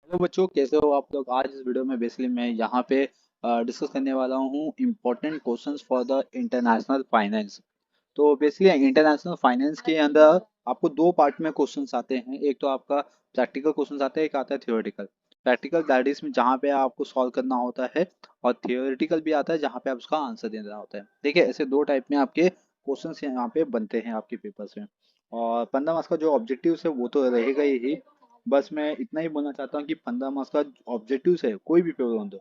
Hello बच्चों, कैसे हो आप लोग। आज इस वीडियो में बेसिकली मैं यहाँ पे डिस्कस करने वाला हूँ important questions for the international finance. तो बेसिकली इंटरनेशनल फाइनेंस के अंदर आपको दो पार्ट में क्वेश्चंस आते हैं। एक तो आपका प्रैक्टिकल क्वेश्चंस आता है, एक आता है थियोरेटिकल। प्रैक्टिकल दैट इज में जहाँ पे आपको सॉल्व करना होता है, और थियोरेटिकल भी आता है जहाँ पे आप उसका आंसर देना होता है। देखिए, ऐसे दो टाइप में आपके क्वेश्चंस यहाँ पे बनते हैं आपके पेपर्स में। और 15 मार्क्स का जो ऑब्जेक्टिव है वो तो रहेगा ही। बस मैं इतना ही बोलना चाहता हूँ कि 15 मार्क्स का ऑब्जेक्टिव है, कोई भी पेपर हों दो,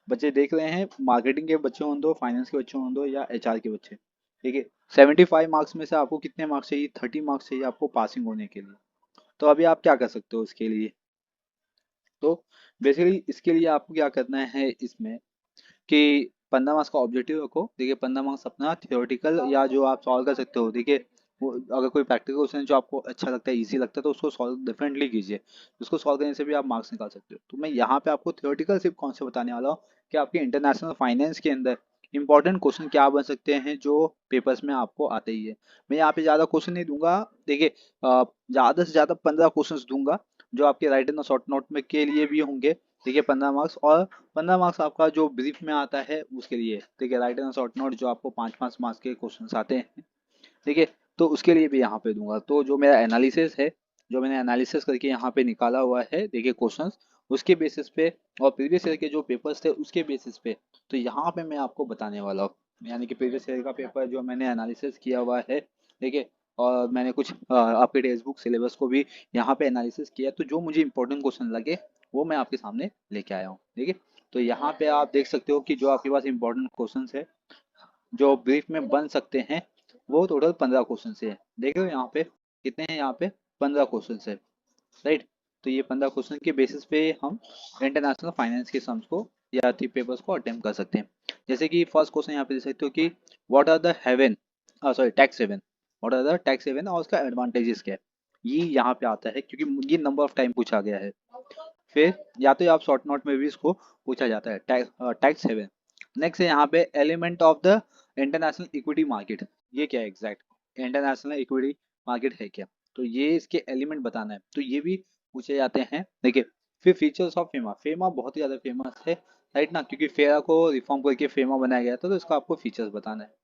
बच्चे देख रहे हैं, मार्केटिंग के बच्चे हों दो, फाइनेंस के बच्चे हों दो, या एचआर के बच्चे, ठीक है। 75 मार्क्स में से आपको कितने मार्क्स चाहिए? 30 मार्क्स चाहिए आपको पासिंग होने के लिए। तो अभी आप क्या कर सकते हो इसके लिए? तो बेसिकली इसके लिए आपको क्या करना है इसमें कि 15 मार्क्स का ऑब्जेक्टिव रखो। देखिए, 15 मार्क्स अपना थियोरेटिकल या जो आप सॉल्व कर सकते हो, देखिए वो अगर कोई प्रैक्टिकल क्वेश्चन जो आपको अच्छा लगता है, इजी लगता है, तो उसको सॉल्व डेफिनेटली कीजिए। उसको सॉल्व करने से भी आप मार्क्स निकाल सकते हो। तो मैं यहाँ पे आपको थियोरेटिकल सिर्फ कौन से बताने वाला हूँ कि आपके इंटरनेशनल फाइनेंस के अंदर इंपॉर्टेंट क्वेश्चन क्या बन सकते हैं जो पेपर्स में आपको आते ही है। मैं यहाँ पे ज़्यादा क्वेश्चन नहीं दूंगा। देखिए, ज़्यादा से ज़्यादा 15 क्वेश्चन दूंगा जो आपके राइट एंड शॉर्ट नोट में के लिए भी होंगे। देखिए, 15 मार्क्स, और 15 मार्क्स आपका जो ब्रीफ में आता है उसके लिए। ठीक है, राइट एंड शॉर्ट नोट जो आपको 5-5 मार्क्स के क्वेश्चन आते हैं, ठीक है, तो उसके लिए भी यहाँ पे दूंगा। तो जो मेरा एनालिसिस है, जो मैंने एनालिसिस करके यहाँ पे निकाला हुआ है, देखिए क्वेश्चंस, उसके बेसिस पे और प्रीवियस ईयर के जो पेपर्स थे उसके बेसिस पे, तो यहाँ पे मैं आपको बताने वाला हूँ। यानी कि प्रीवियस ईयर का पेपर जो मैंने एनालिसिस किया हुआ है, ठीक है, और मैंने कुछ आपके टेक्स्ट बुक सिलेबस को भी यहाँ पे एनालिसिस किया, तो जो मुझे इंपॉर्टेंट क्वेश्चन लगे वो मैं आपके सामने लेके आया हूँ, ठीक है। तो यहाँ पे आप देख सकते हो कि जो आपके पास इंपॉर्टेंट क्वेश्चन है जो ब्रीफ में बन सकते हैं, वो टोटल 15 क्वेश्चन से है। देख रहे हो यहाँ पे कितने हैं? यहाँ पे 15 क्वेश्चन है, राइट। तो ये 15 क्वेश्चन के बेसिस पे हम इंटरनेशनल फाइनेंस के सम्स को या थी पेपर्स को अटेम्प्ट कर सकते हैं। जैसे कि फर्स्ट क्वेश्चन यहाँ पे देख सकते हो कि what are the haven, sorry tax haven, what are the tax haven और उसका एडवांटेजेस क्या है। ये यहाँ पे आता है क्योंकि ये नंबर ऑफ टाइम पूछा गया है। फिर या तो आप शॉर्ट नोट में भी इसको पूछा जाता है, टैक्स हेवन। नेक्स्ट है यहाँ पे element of the international equity market. ये क्या है एग्जैक्ट इंटरनेशनल इक्विटी मार्केट है क्या? तो ये इसके एलिमेंट बताना है, तो ये भी पूछे जाते हैं। देखिए, फिर फीचर्स ऑफ फेमा। फेमा बहुत ही ज़्यादा फेमस है, राइट ना, क्योंकि फेरा को रिफॉर्म करके फेमा बनाया गया था, तो इसका आपको फीचर्स बताना है।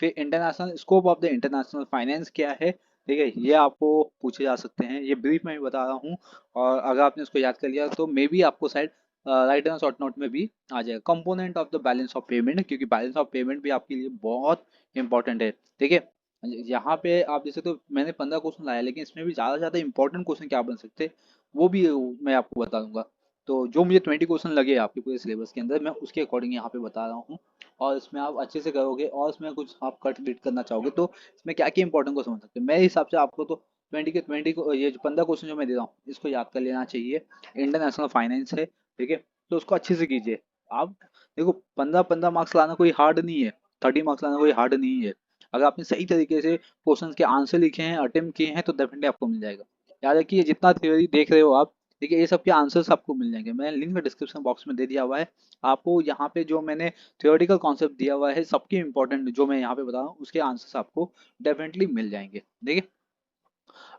फिर international scope of the international finance क्या है, ठीक है, ये आपको पूछे जा सकते हैं। ये ब्रीफ में भी बता रहा हूँ, और अगर आपने उसको याद कर लिया तो मे बी आपको शायद राइट एंड शॉर्ट नोट में भी आ जाएगा। Component of the balance of payment, क्योंकि बैलेंस ऑफ पेमेंट भी आपके लिए बहुत इंपॉर्टेंट है, ठीक है। यहाँ पे आप जैसे, तो मैंने 15 क्वेश्चन लाया, लेकिन इसमें भी ज़्यादा से ज़्यादा इंपॉर्टेंट क्वेश्चन क्या बन सकते हैं वो भी मैं आपको बता दूंगा। तो जो मुझे 20 क्वेश्चन लगे आपके पूरे सिलेबस के अंदर, मैं उसके अकॉर्डिंग यहाँ पे बता रहा हूँ। और इसमें आप अच्छे से करोगे, और इसमें कुछ आप कट बिट करना चाहोगे तो इसमें क्या क्या इंपॉर्टेंट को समझ सकते हैं। मेरे हिसाब से आपको तो 20 को ये जो 15 क्वेश्चन जो मैं दे रहा हूँ इसको याद कर लेना चाहिए। इंटरनेशनल फाइनेंस है, ठीक है, तो उसको अच्छे से कीजिए आप। देखो, 15-15 मार्क्स लाना कोई हार्ड नहीं है, 30 मार्क्स लाना कोई हार्ड नहीं है। अगर आपने सही तरीके से क्वेश्चन के आंसर लिखे हैं, अटेम्प्ट किए हैं, तो डेफिनेटली आपको मिल जाएगा। याद रखिए, जितना थ्योरी देख रहे हो आप, देखिए ये सब के आंसर्स आपको मिल जाएंगे। मैंने लिंक डिस्क्रिप्शन बॉक्स में दे दिया हुआ है आपको। यहाँ पे जो मैंने थ्योरेटिकल कॉन्सेप्ट दिया हुआ है, सबके इंपॉर्टेंट जो मैं यहाँ पे बता रहा हूँ उसके आंसर्स आपको डेफिनेटली मिल जाएंगे। देखिए,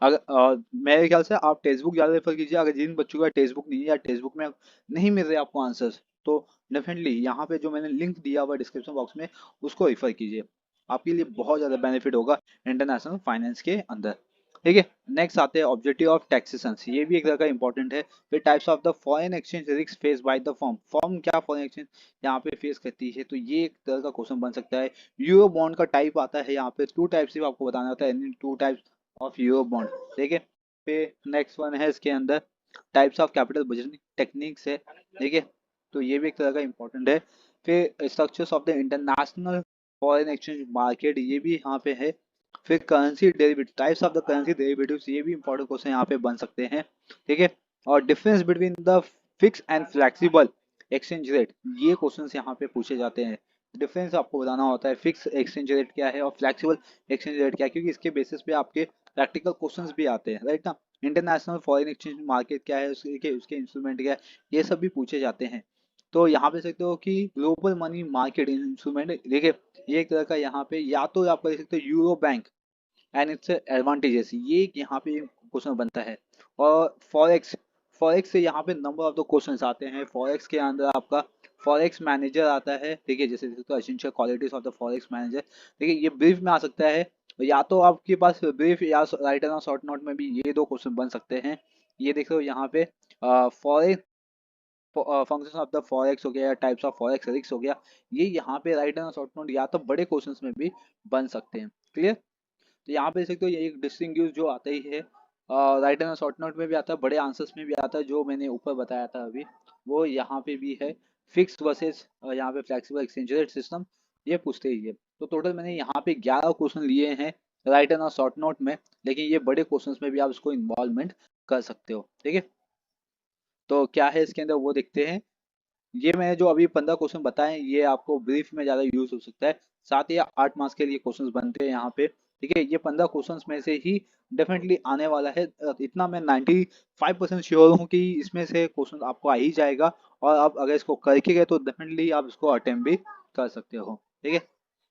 अगर मेरे ख्याल से आप टेक्स्ट बुक ज़्यादा रेफर कीजिए। अगर जिन बच्चों का टेक्स्ट बुक नहीं है या टेक्स्ट बुक में नहीं मिल रहे आपको आंसर्स, तो डेफिनेटली यहाँ पे जो मैंने लिंक दिया हुआ है डिस्क्रिप्शन बॉक्स में, उसको रेफर कीजिए। आपके लिए बहुत ज़्यादा बेनिफिट होगा इंटरनेशनल फाइनेंस के अंदर, ठीक है। नेक्स्ट आते हैं ऑब्जेक्टिव ऑफ टैक्सेशन। ये भी एक तरह का इंपॉर्टेंट है। फिर types of the foreign exchange risk face by the firm. Firm क्या फॉरेन एक्सचेंज यहाँ पे फेस करती है, तो ये एक तरह का क्वेश्चन बन सकता है। यूरो बॉन्ड का टाइप आता है यहाँ पे, टू टाइप से आपको बताना होता है, two types of euro bond, ठीक है। फिर नेक्स्ट वन है इसके अंदर types of capital budgeting techniques है, ठीक है, तो ये भी एक तरह का इंपॉर्टेंट है। फिर structures of the international foreign exchange market, ये भी यहाँ पे है। फिर currency derivative, types of the currency derivatives, ये भी इंपॉर्टेंट क्वेश्चन यहाँ पे बन सकते हैं, ठीक है। और difference between the fix and flexible exchange rate, ये क्वेश्चंस यहाँ पे पूछे जाते हैं। डिफरेंस आपको बताना होता है, फिक्स एक्सचेंज रेट क्या है और फ्लेक्सिबल एक्सचेंज रेट क्या है, क्योंकि इसके बेसिस पे आपके प्रैक्टिकल क्वेश्चंस भी आते हैं, राइट ना। इंटरनेशनल फॉरेन एक्सचेंज मार्केट क्या है, उसके इंस्ट्रूमेंट क्या है, ये सब भी पूछे जाते हैं। तो यहाँ पे सकते हो कि ग्लोबल मनी मार्केट इंस्ट्रूमेंट, देखिए ये एक तरह का यहाँ पे, या तो आप कह सकते हो euro bank and its advantages, ये यहाँ पे क्वेश्चन बनता है। और फॉरेक्स, फॉरेक्स से यहाँ पे नंबर ऑफ द क्वेश्चंस आते हैं। फॉरेक्स के अंदर आपका फॉरेक्स मैनेजर आता है, ठीक है, जैसे तो essential qualities of the forex manager, ठीक है, ये ब्रीफ में आ सकता है, या तो आपके पास ब्रीफ या राइटर और शॉर्ट नोट में भी ये दो क्वेश्चन बन सकते हैं। ये देख लो यहाँ पे forex functions of the forex हो गया या टाइप्स ऑफ फॉरेक्स रिस्क हो गया, ये यहाँ पे राइटर और शॉर्ट नोट या तो बड़े क्वेश्चंस में भी बन सकते हैं। क्लियर? तो यहाँ पे देख सकते हो ये एक डिस्टिंग्विश जो आता ही है, राइट एंड शॉर्ट नोट में भी आता है, बड़े आंसर्स में भी आता है, जो मैंने ऊपर बताया था अभी वो यहाँ पे भी है। फिक्स वर्सेस यहाँ पे फ्लेक्सिबल एक्सचेंज रेट सिस्टम, ये पूछते ही है। तो टोटल मैंने यहाँ पे 11 क्वेश्चन लिए हैं राइट एंड शॉर्ट नोट में, लेकिन ये बड़े क्वेश्चंस में भी आप इसको इन्वॉल्वमेंट कर सकते हो, ठीक है। तो क्या है इसके अंदर वो देखते हैं। ये मैंने जो अभी 15 क्वेश्चन बताए ये आपको ब्रीफ में ज़्यादा यूज हो सकता है। 7 या 8 मार्क्स के लिए क्वेश्चंस बनते हैं यहाँ पे, ठीक है। ये 15 क्वेश्चंस में से ही डेफिनेटली आने वाला है, इतना मैं 95% श्योर हूँ कि इसमें से क्वेश्चन आपको आ ही जाएगा। और आप अगर इसको करके गए तो डेफिनेटली आप इसको अटेम्प्ट भी कर सकते हो, ठीक है।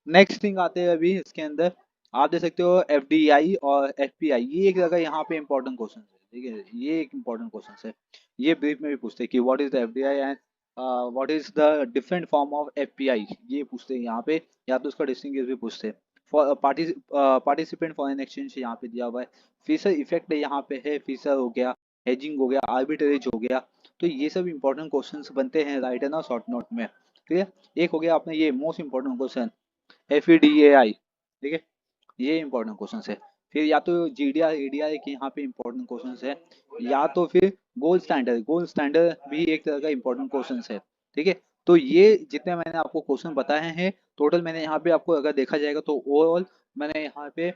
नेक्स्ट थिंग आते हैं अभी इसके अंदर, आप देख सकते हो एफडीआई और एफपीआई, ये एक जगह यहाँ पे इंपॉर्टेंट क्वेश्चन है, ठीक है, ये एक इंपॉर्टेंट क्वेश्चन है। ये ब्रीफ में भी पूछते हैं कि what is the FDI and what is the different form of FPI, ये पूछते हैं यहाँ पे, या तो उसका डिस्टिंग्विश भी पूछते हैं। फॉर पार्टिसिपेंट फॉरेन एक्सचेंज यहाँ पे दिया हुआ है, फीसर इफेक्ट यहाँ पे है, फीसर हो गया, हेजिंग हो गया, आर्बिट्रेज हो गया। तो ये सब इंपॉर्टेंट क्वेश्चंस बनते हैं राइट एंड और शॉर्ट नोट में, ठीक है। एक हो गया आपने ये मोस्ट इंपॉर्टेंट क्वेश्चन एफईडीएआई, ठीक है, ये इंपॉर्टेंट क्वेश्चन है। फिर या तो जीडीआर एडीआर के यहाँ पे इंपॉर्टेंट क्वेश्चन है, या तो फिर गोल्ड स्टैंडर्ड भी एक तरह का इंपॉर्टेंट क्वेश्चन है, ठीक है। तो ये जितने मैंने आपको क्वेश्चन बताए हैं टोटल, मैंने यहाँ पे आपको अगर देखा जाएगा तो ओवरऑल मैंने यहाँ पे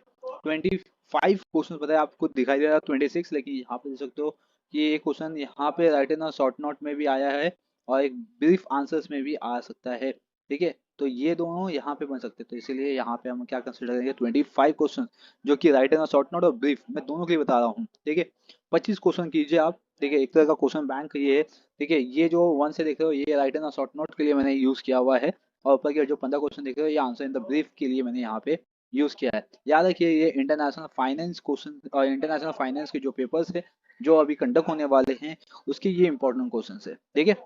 25 क्वेश्चन बताए, आपको दिखाई दे रहा है 26, लेकिन यहाँ पे देख सकते हो कि ये क्वेश्चन यहाँ पे राइट एंड शॉर्ट नोट में भी आया है और एक ब्रीफ आंसर्स में भी आ सकता है, ठीक है। तो ये दोनों यहाँ पे बन सकते हैं, तो इसीलिए यहाँ पे हम क्या कंसिडर करेंगे 25 क्वेश्चन, जो कि राइट एंड शॉर्ट नोट और ब्रीफ मैं दोनों के लिए बता रहा हूँ, ठीक है। 25 क्वेश्चन कीजिए आप, ठीक है, एक तरह का क्वेश्चन बैंक ये है, ठीक है। ये जो वन से देख रहे हो ये राइट एंड शॉर्ट नोट के लिए मैंने यूज किया हुआ है, और ऊपर के जो 15 क्वेश्चन देख रहे हो ये आंसर इन द ब्रीफ के लिए मैंने यहाँ पे यूज किया है। याद रखिए ये इंटरनेशनल फाइनेंस क्वेश्चन और इंटरनेशनल फाइनेंस के जो पेपर्स है जो अभी कंडक्ट होने वाले हैं उसके ये इंपॉर्टेंट क्वेश्चन है, ठीक है।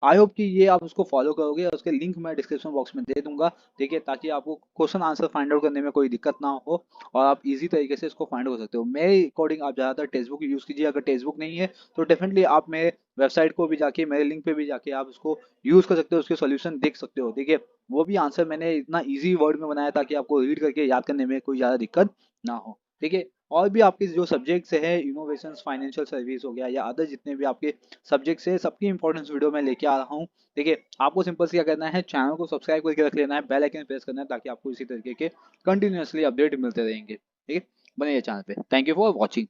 आई होप कि ये आप उसको फॉलो करोगे, और उसके लिंक मैं डिस्क्रिप्शन बॉक्स में दे दूंगा, ठीक है, ताकि आपको क्वेश्चन आंसर फाइंड आउट करने में कोई दिक्कत ना हो और आप इजी तरीके से इसको फाइंड आउट कर सकते हो। मेरे अकॉर्डिंग आप ज़्यादातर टेक्स्ट बुक यूज़ कीजिए, अगर टेक्स्ट बुक नहीं है तो डेफिनेटली आप मेरे वेबसाइट को भी जाके मेरे लिंक पे भी जाके आप उसको यूज़ कर सकते हो, उसके सोल्यूशन देख सकते हो, ठीक है। वो भी आंसर मैंने इतना ईजी वर्ड में बनाया ताकि आपको रीड करके याद करने में कोई ज़्यादा दिक्कत ना हो, ठीक है। और भी आपके जो सब्जेक्ट्स है इनोवेशन फाइनेंशियल सर्विस हो गया या अदर जितने भी आपके सब्जेक्ट्स है सबकी इंपॉर्टेंस वीडियो मैं लेके आ रहा हूँ, ठीक है। आपको सिंपल से क्या करना है, चैनल को सब्सक्राइब करके रख लेना है, बेल आइकन प्रेस करना है, ताकि आपको इसी तरीके के कंटिन्यूअसली अपडेट मिलते रहेंगे, ठीक है। बने चैनल पे। Thank you for watching.